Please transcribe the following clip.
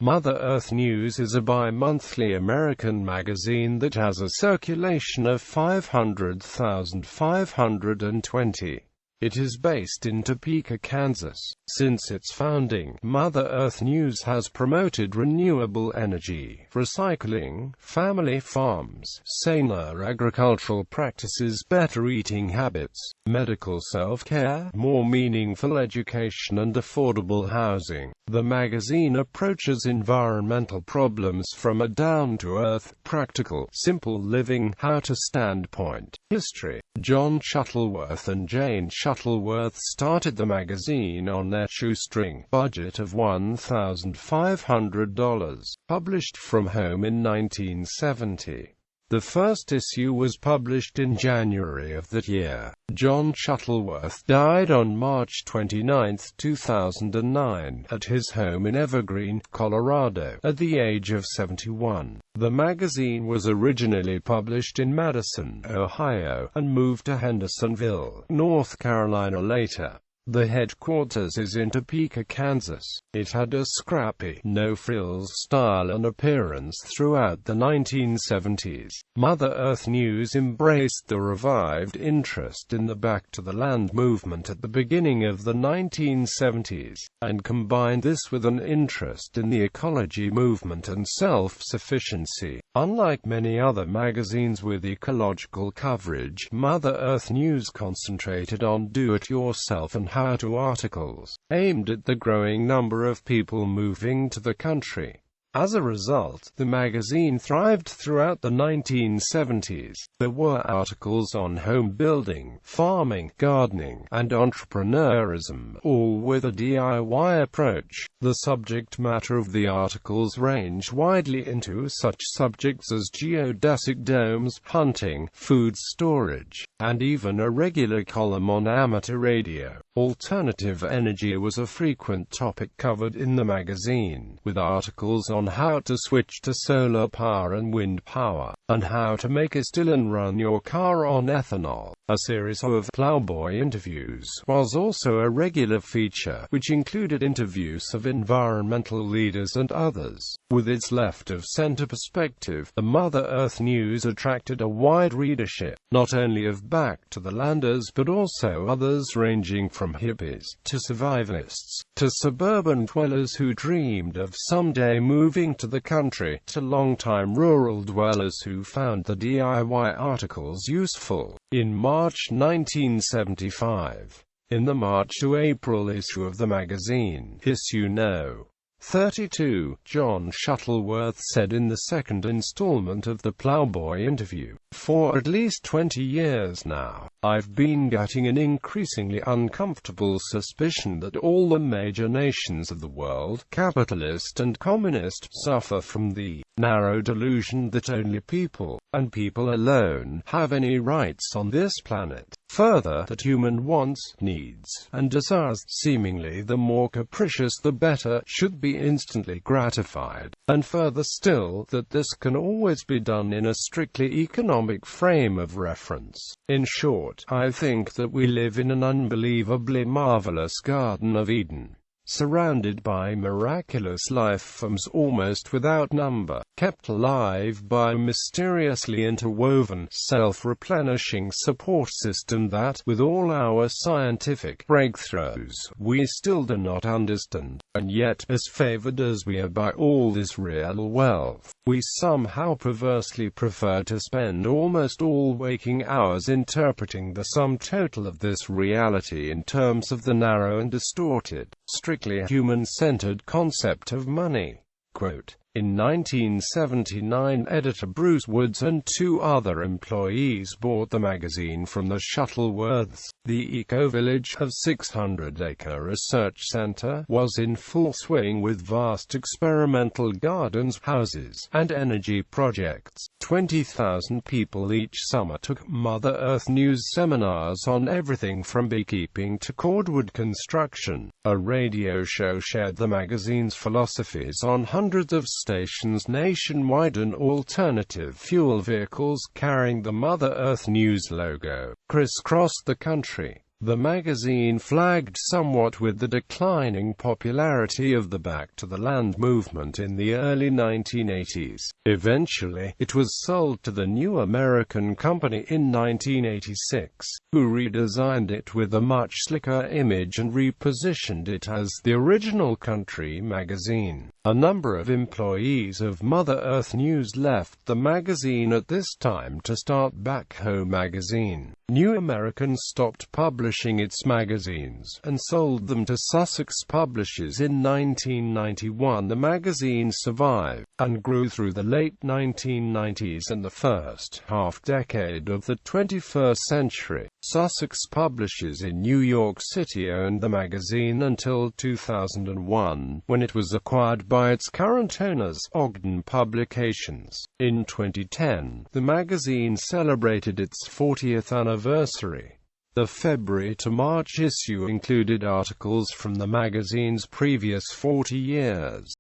Mother Earth News is a bi-monthly American magazine that has a circulation of 500,520. It is based in Topeka, Kansas. Since its founding, Mother Earth News has promoted renewable energy, recycling, family farms, saner agricultural practices, better eating habits, medical self-care, more meaningful education and affordable housing. The magazine approaches environmental problems from a down-to-earth, practical, simple living, how-to standpoint. History. John Shuttleworth and Jane Shuttleworth started the magazine on their shoestring budget of $1,500, published from home in 1970. The first issue was published in January of that year. John Shuttleworth died on March 29, 2009, at his home in Evergreen, Colorado, at the age of 71. The magazine was originally published in Madison, Ohio, and moved to Hendersonville, North Carolina later. The headquarters is in Topeka, Kansas. It had a scrappy, no-frills style and appearance throughout the 1970s. Mother Earth News embraced the revived interest in the Back to the Land movement at the beginning of the 1970s, and combined this with an interest in the ecology movement and self-sufficiency. Unlike many other magazines with ecological coverage, Mother Earth News concentrated on do-it-yourself and how-to articles, aimed at the growing number of people moving to the country. As a result, the magazine thrived throughout the 1970s. There were articles on home building, farming, gardening, and entrepreneurism, all with a DIY approach. The subject matter of the articles ranged widely into such subjects as geodesic domes, hunting, food storage, and even a regular column on amateur radio. Alternative energy was a frequent topic covered in the magazine, with articles on how to switch to solar power and wind power, and how to make a still and run your car on ethanol. A series of plowboy interviews was also a regular feature, which included interviews of environmental leaders and others. With its left-of-center perspective, the Mother Earth News attracted a wide readership, not only of back-to-the-landers but also others ranging from hippies to survivalists, to suburban dwellers who dreamed of someday moving to the country, to long-time rural dwellers who found the DIY articles useful. In March 1975, in the March to April issue of the magazine, issue No. 32, John Shuttleworth said in the second installment of the Plowboy interview, "For at least 20 years now, I've been getting an increasingly uncomfortable suspicion that all the major nations of the world, capitalist and communist, suffer from the narrow delusion that only people, and people alone, have any rights on this planet. Further, that human wants, needs, and desires, seemingly the more capricious the better, should be instantly gratified, and further still, that this can always be done in a strictly economic frame of reference. In short, I think that we live in an unbelievably marvelous Garden of Eden, surrounded by miraculous life forms almost without number, kept alive by a mysteriously interwoven, self-replenishing support system that, with all our scientific breakthroughs, we still do not understand, and yet, as favored as we are by all this real wealth, we somehow perversely prefer to spend almost all waking hours interpreting the sum total of this reality in terms of the narrow and distorted, strictly human-centered concept of money." Quote, in 1979, editor Bruce Woods and two other employees bought the magazine from the Shuttleworths. The eco-village of 600-acre research center was in full swing with vast experimental gardens, houses, and energy projects. 20,000 people each summer took Mother Earth News seminars on everything from beekeeping to cordwood construction. A radio show shared the magazine's philosophies on hundreds of stations nationwide, and alternative fuel vehicles carrying the Mother Earth News logo crisscrossed the country. The magazine flagged somewhat with the declining popularity of the Back to the Land movement in the early 1980s. Eventually, it was sold to the New American Company in 1986, who redesigned it with a much slicker image and repositioned it as the original country magazine. A number of employees of Mother Earth News left the magazine at this time to start Back Home magazine. New American stopped publishing its magazines, and sold them to Sussex Publishers in 1991. The magazine survived, and grew through the late 1990s and the first half-decade of the 21st century. Sussex Publishers in New York City owned the magazine until 2001, when it was acquired by its current owners, Ogden Publications. In 2010, the magazine celebrated its 40th anniversary. The February to March issue included articles from the magazine's previous 40 years.